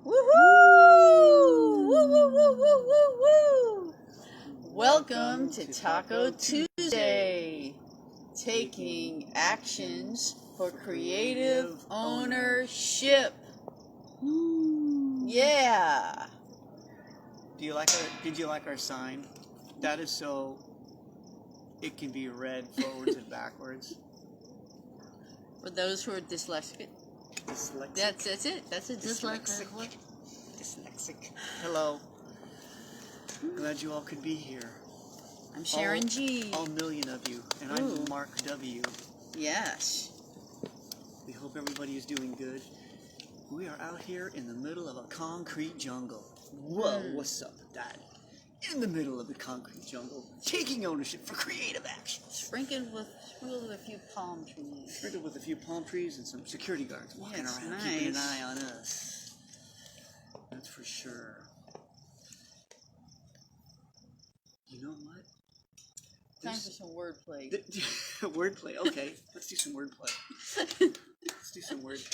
Woohoo! Woo, woo, woo, woo, woo, woo! Welcome to Taco Tuesday, taking actions for creative ownership. Yeah. Did you like our sign? That is so it can be read forwards and backwards. For those who are dyslexic. That's it. That's a dyslexic. Dyslexic. Hello. Glad you all could be here. I'm Sharon G. All million of you. And I'm Mark W. Yes. We hope everybody is doing good. We are out here in the middle of a concrete jungle. Whoa, what's up with that? In the middle of the concrete jungle, taking ownership for creative actions. Sprinkled with a few palm trees. Sprinkled with a few palm trees and some security guards walking around, nice. keeping an eye on us. That's for sure. You know what? Time for some wordplay. Wordplay, okay. Let's do some wordplay.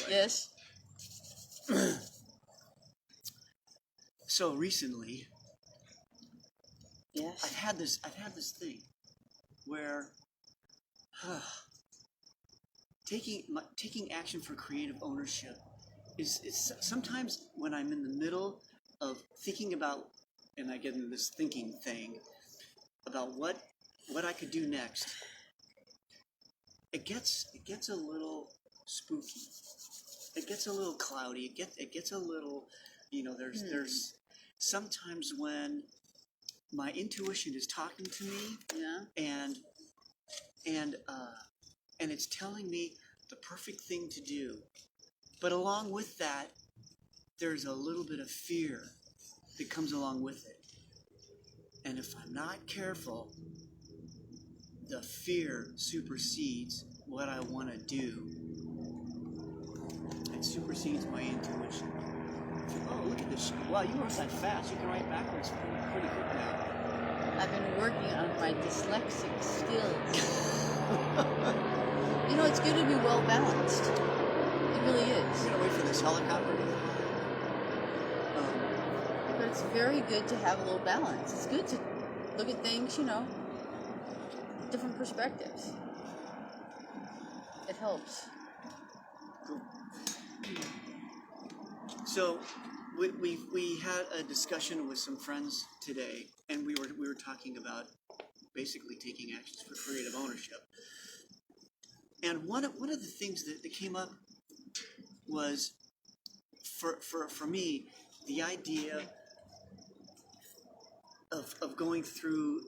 Yes. So recently, yes, I've had this thing where taking action for creative ownership is sometimes when I'm in the middle of thinking about, and I get into this thinking thing about what I could do next. It gets a little spooky. It gets a little cloudy. It gets a little, there's sometimes when my intuition is talking to me, and it's telling me the perfect thing to do, but along with that, there's a little bit of fear that comes along with it, and if I'm not careful, the fear supersedes what I want to do. It supersedes my intuition. Oh, look at this. Wow, you wrote that fast. You can write backwards pretty quick now. I've been working on my dyslexic skills. It's good to be well balanced. It really is. You're gonna wait for this helicopter. But it's very good to have a little balance. It's good to look at things, different perspectives. It helps. Cool. So we had a discussion with some friends today, and we were talking about basically taking actions for creative ownership. And one of the things that came up was for me the idea of going through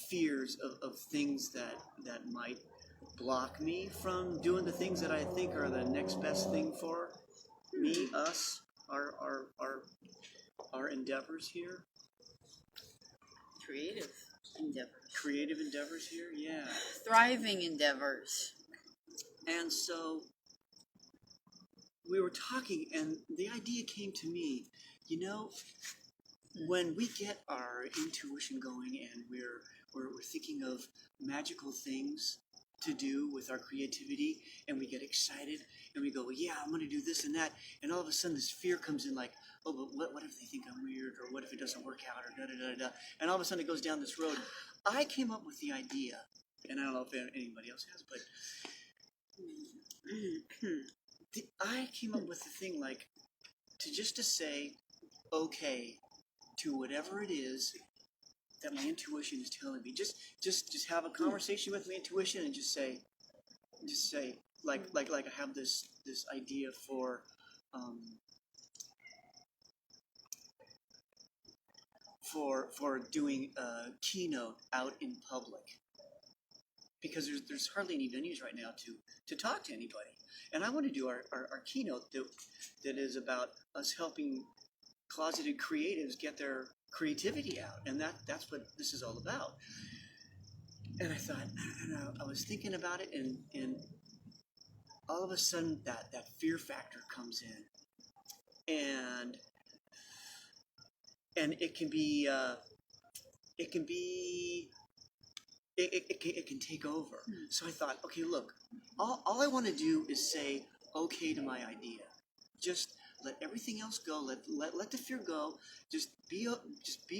fears of things that might block me from doing the things that I think are the next best thing for me, us, our endeavors here. Creative endeavors here, yeah. Thriving endeavors. And so we were talking, and the idea came to me, when we get our intuition going and we're thinking of magical things to do with our creativity, and we get excited and we go, well, yeah, I'm going to do this and that, and all of a sudden this fear comes in, like, oh, but what if they think I'm weird, or what if it doesn't work out, or da-da-da-da, and all of a sudden it goes down this road. I came up with the idea, and I don't know if anybody else has, but I came up with the thing, like, to say okay to whatever it is that my intuition is telling me. Just have a conversation with my intuition and just say, like I have this idea for doing a keynote out in public, because there's hardly any venues right now to talk to anybody, and I want to do our keynote that is about us helping closeted creatives get their creativity out, and that's what this is all about. And I thought, I was thinking about it, and all of a sudden that fear factor comes in, and it can take over. So I thought, okay, look, all I want to do is say okay to my idea. Just let everything else go. Let the fear go. Just be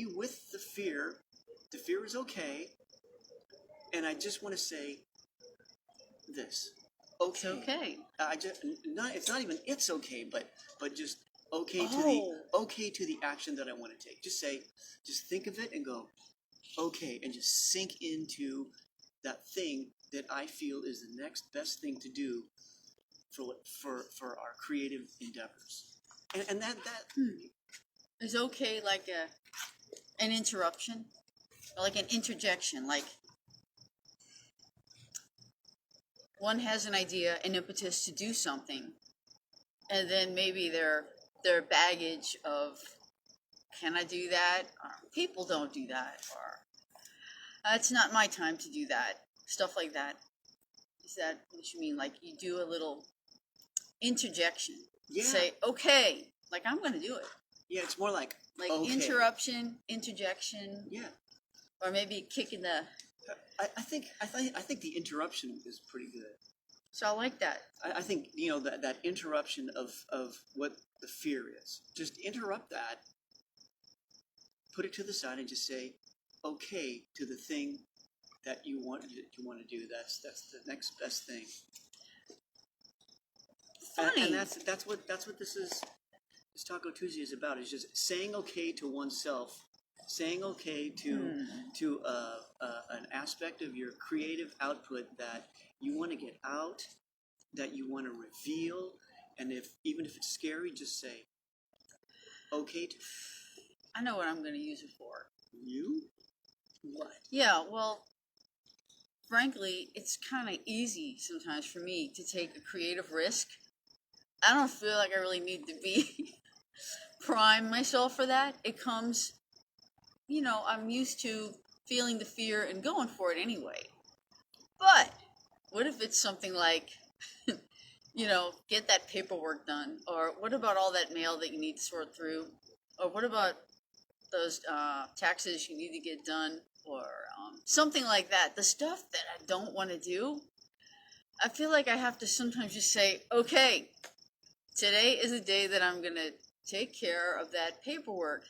with the fear. The fear is okay. And I just want to say this. Okay. It's okay. It's not even it's okay, but just okay to the action that I want to take. Just think of it and go, okay, and just sink into that thing that I feel is the next best thing to do for our creative endeavors. And that is okay, like an interruption, or like an interjection, like one has an idea, an impetus to do something, and then maybe their baggage of, can I do that? Or, people don't do that, or it's not my time to do that. Stuff like that. Is that what you mean? Like you do a little interjection. Yeah. Say, okay, like I'm going to do it. Yeah, it's more like okay. Interruption, interjection. Yeah. Or maybe kicking the. I think the interruption is pretty good. So I like that. I think that interruption of what the fear is. Just interrupt that. Put it to the side and just say, okay, to the thing that you want to do. That's the next best thing. Funny. And that's what this is. This Taco Tuesday is about. Is just saying okay to oneself, saying okay to an aspect of your creative output that you want to get out, that you want to reveal, and even if it's scary, just say okay. I know what I'm going to use it for. You? What? Yeah, well, frankly, it's kind of easy sometimes for me to take a creative risk. I don't feel like I really need to be prime myself for that. It comes, I'm used to feeling the fear and going for it anyway. But what if it's something like, get that paperwork done? Or what about all that mail that you need to sort through? Or what about those taxes you need to get done? Or something like that. The stuff that I don't want to do, I feel like I have to sometimes just say, okay, today is a day that I'm going to take care of that paperwork.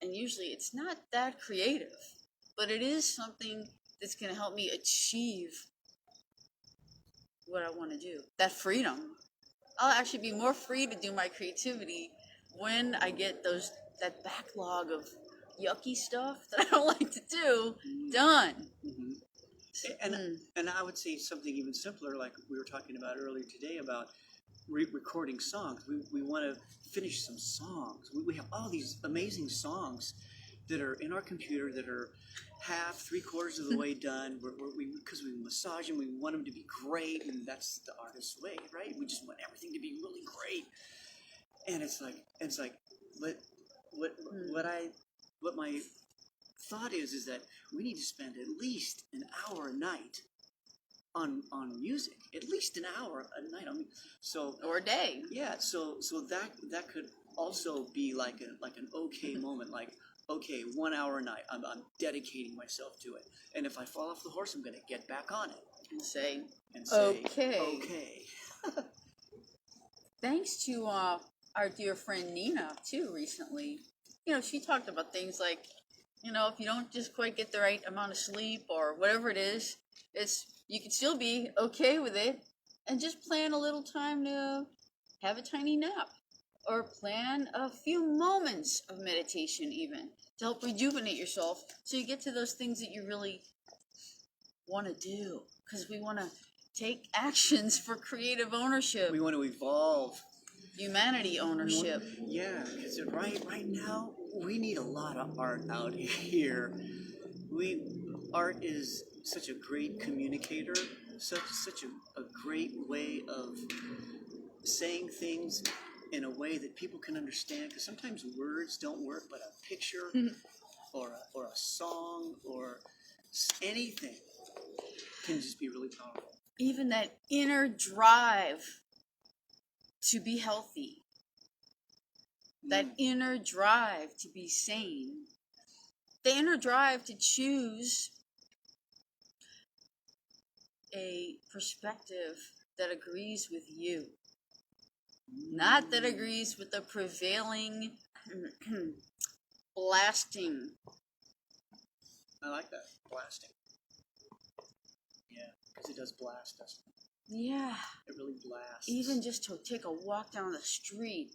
And usually it's not that creative, but it is something that's going to help me achieve what I want to do. That freedom. I'll actually be more free to do my creativity when I get that backlog of yucky stuff that I don't like to do done. Mm-hmm. And I would say something even simpler, like we were talking about earlier today about recording songs. We want to finish some songs. We have all these amazing songs that are in our computer that are half, 3/4 of the way done. Because we massage them, we want them to be great, and that's the artist's way, right? We just want everything to be really great. And it's like what my thought is that we need to spend at least an hour a night on music, at least an hour a night. Or a day. Yeah, so that could also be like an okay moment, like okay, 1 hour a night. I'm dedicating myself to it, and if I fall off the horse, I'm going to get back on it and say okay. Thanks to our dear friend Nina too. Recently, she talked about things like, if you don't just quite get the right amount of sleep or whatever it is, you can still be okay with it, and just plan a little time to have a tiny nap, or plan a few moments of meditation even to help rejuvenate yourself so you get to those things that you really want to do, because we want to take actions for creative ownership. We want to evolve. Humanity ownership. Yeah, because right now we need a lot of art out here. Art is such a great communicator, such a great way of saying things in a way that people can understand. Because sometimes words don't work, but a picture or a song or anything can just be really powerful. Even that inner drive to be healthy, that inner drive to be sane, the inner drive to choose a perspective that agrees with you. not that agrees with the prevailing blasting. I like that. Blasting. Yeah, because it does blast, doesn't it? Yeah. It really blasts. Even just to take a walk down the street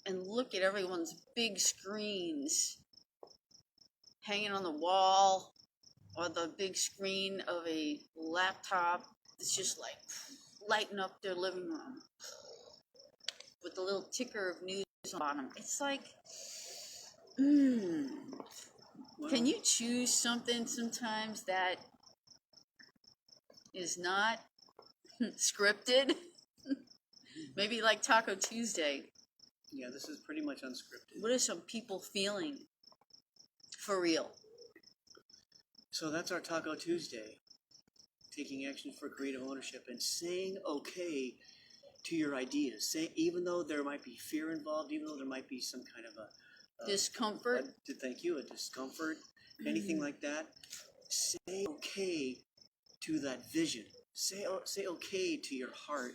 and look at everyone's big screens hanging on the wall, or the big screen of a laptop that's just like lighting up their living room with the little ticker of news on the bottom. It's like, can you choose something sometimes that is not scripted? Maybe like Taco Tuesday. Yeah, this is pretty much unscripted. What are some people feeling for real? So that's our Taco Tuesday. Taking action for creative ownership and saying okay to your ideas. Say, even though there might be fear involved, even though there might be some kind of a discomfort. Thank you, a discomfort, anything like that. Say okay to that vision. Say okay to your heart,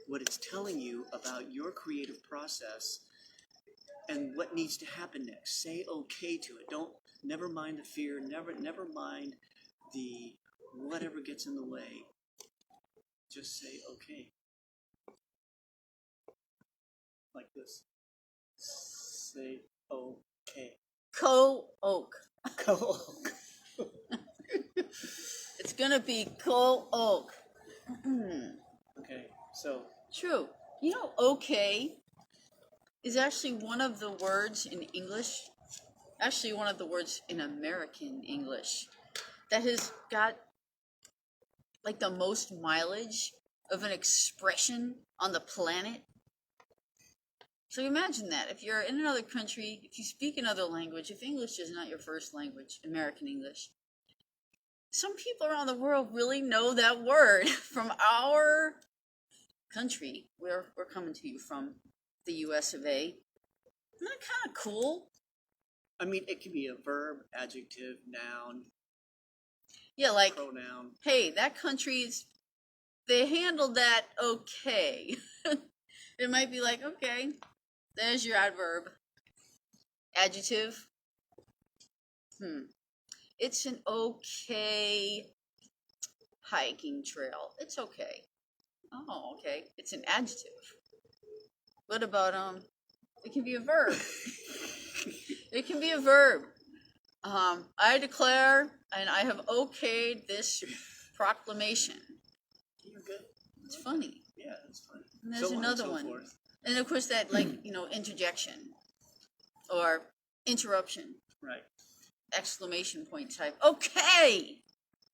what it's telling you about your creative process and what needs to happen next. Say okay to it. Never mind the fear. Never mind the whatever gets in the way. Just say okay. Like this. Say okay. Co-oak. Co-oak. It's gonna be co-oak. Okay, so. True. You know, okay is actually one of the words in English, actually one of the words in American English, that has got like the most mileage of an expression on the planet. So imagine that. If you're in another country, if you speak another language, if English is not your first language, American English, some people around the world really know that word from our country, where we're coming to you from, the US of A. Isn't that kind of cool? I mean, it can be a verb, adjective, noun. Yeah, like, pronoun. Hey, that country's, they handled that okay. It might be like, okay, there's your adverb. Adjective. It's an okay hiking trail. It's okay. Oh, okay. It's an adjective. What about, it can be a verb. It can be a verb. I declare and I have okayed this proclamation. You're good. It's funny. Yeah, it's funny. And there's another one. Forth. And of course that, like, interjection or interruption. Right. Exclamation point type. Okay!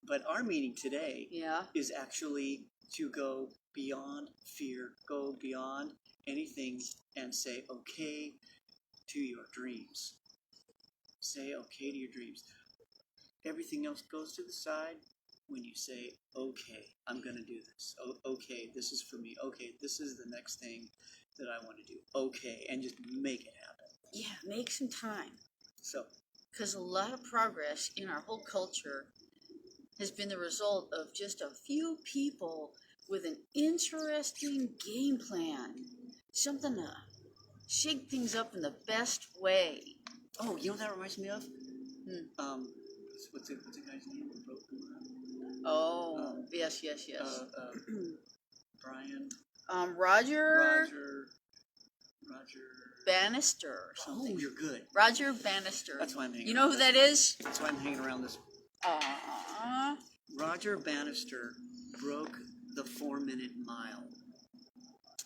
But our meaning today Yeah. is actually to go beyond fear, go beyond anything and say okay to your dreams. Say okay to your dreams. Everything else goes to the side when you say, okay, I'm going to do this. Okay, this is for me. Okay, this is the next thing that I want to do. Okay, and just make it happen. Yeah, make some time. So, because a lot of progress in our whole culture has been the result of just a few people with an interesting game plan. Something to shake things up in the best way. oh, you know what that reminds me of? What's the guy's name? Oh, yes. Brian. Roger Bannister or something. Oh, you're good. Roger Bannister. That's why I'm hanging. You know who that is? That's why I'm hanging around this. Roger Bannister broke the 4-minute mile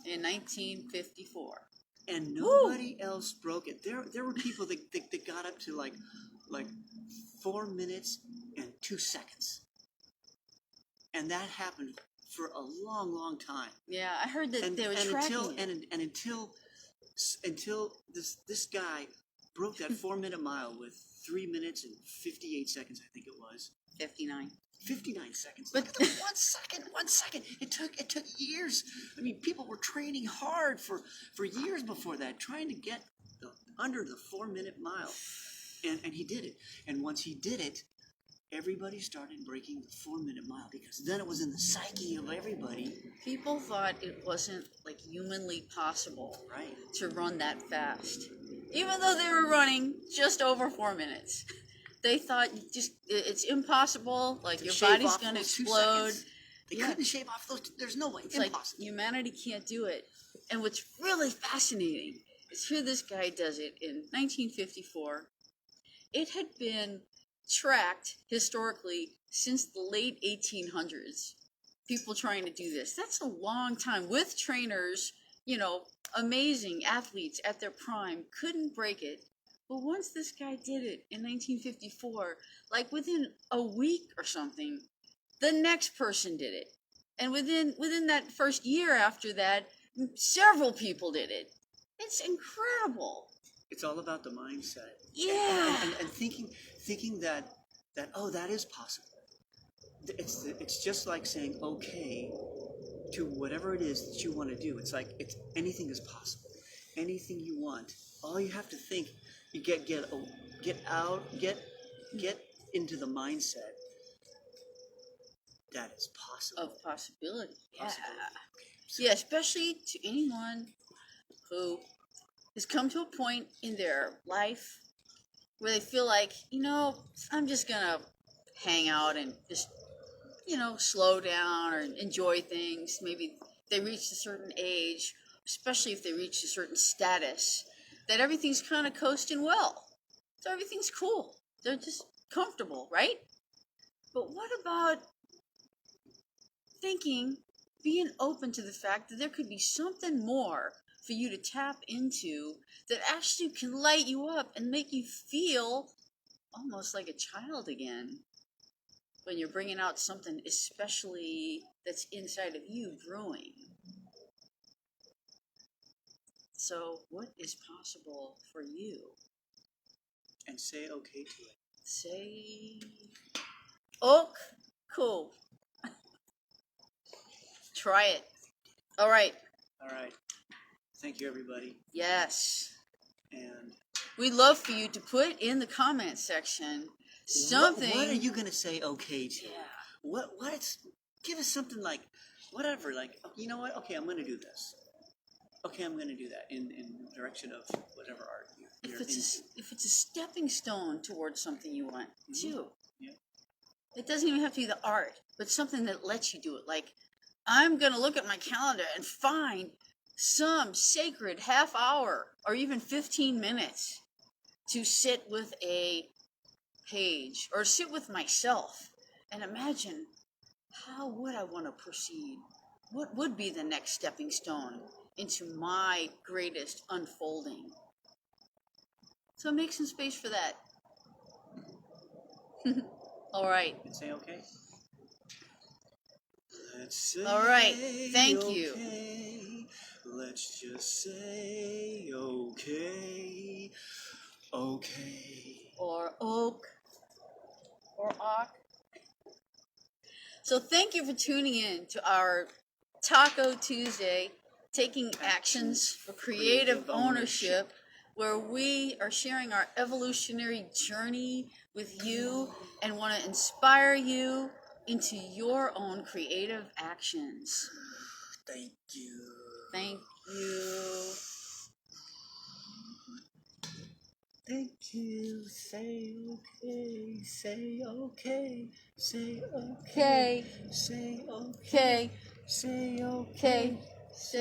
in 1954. And nobody else broke it. There were people that got up to like 4 minutes and 2 seconds. And that happened for a long time. Yeah, I heard that they were tracking it. Until this guy broke that 4-minute mile with 3 minutes and 58 seconds, I think it was. 59 seconds. But 1 second. It took years. I mean, people were training hard for years before that, trying to get under the 4-minute mile. And he did it. And once he did it, everybody started breaking the 4-minute mile because then it was in the psyche of everybody. People thought it wasn't like humanly possible Right. to run that fast. Even though they were running just over 4 minutes. They thought just it's impossible, like To your shave body's off going to those 2 explode. seconds. They Yeah. couldn't shave off those. There's no way. It's like Impossible. humanity can't do it. And what's really fascinating is here this guy does it in 1954. It had been tracked historically since the late 1800s. People trying to do this. That's a long time with trainers, you know, amazing athletes at their prime couldn't break it. But once this guy did it in 1954, like within a week or something, the next person did it. And within that first year after that, several people did it. It's incredible. It's all about the mindset. Yeah. And thinking that oh, that is possible. It's just like saying okay to whatever it is that you want to do. It's like anything is possible. Anything you want. All you have to think, you get into the mindset that it's possible. Of possibility. Yeah. Possibility. Yeah, especially to anyone who has come to a point in their life where they feel like, you know, I'm just going to hang out and just, you know, slow down or enjoy things. Maybe they reach a certain age, especially if they reach a certain status, that everything's kind of coasting well. So everything's cool. They're just comfortable, right? But what about being open to the fact that there could be something more for you to tap into that actually can light you up and make you feel almost like a child again when you're bringing out something especially that's inside of you brewing. So what is possible for you? And say okay to it. Say, oh, cool. Try it. All right. All right. Thank you, everybody. Yes. And we'd love for you to put in the comment section something. What are you gonna say okay to? Yeah. What's give us something like whatever. Like you know what? Okay, I'm gonna do this. Okay, I'm gonna do that in the direction of whatever art you're into. If it's a stepping stone towards something you want too. Yeah. It doesn't even have to be the art, but something that lets you do it. Like I'm gonna look at my calendar and find some sacred half hour or even 15 minutes to sit with a page or sit with myself and imagine how would I want to proceed? What would be the next stepping stone into my greatest unfolding? So make some space for that. All right. And say okay. Let's say all right. Thank okay. you. Let's just say okay. Okay. Or oak. Or awk. So thank you for tuning in to our Taco Tuesday, Taking Actions for Creative Ownership, where we are sharing our evolutionary journey with you and want to inspire you into your own creative actions. Thank you. Thank you. Thank you. Say okay. Say okay. Say okay. Okay. Say okay. Okay. Say okay. Okay. Say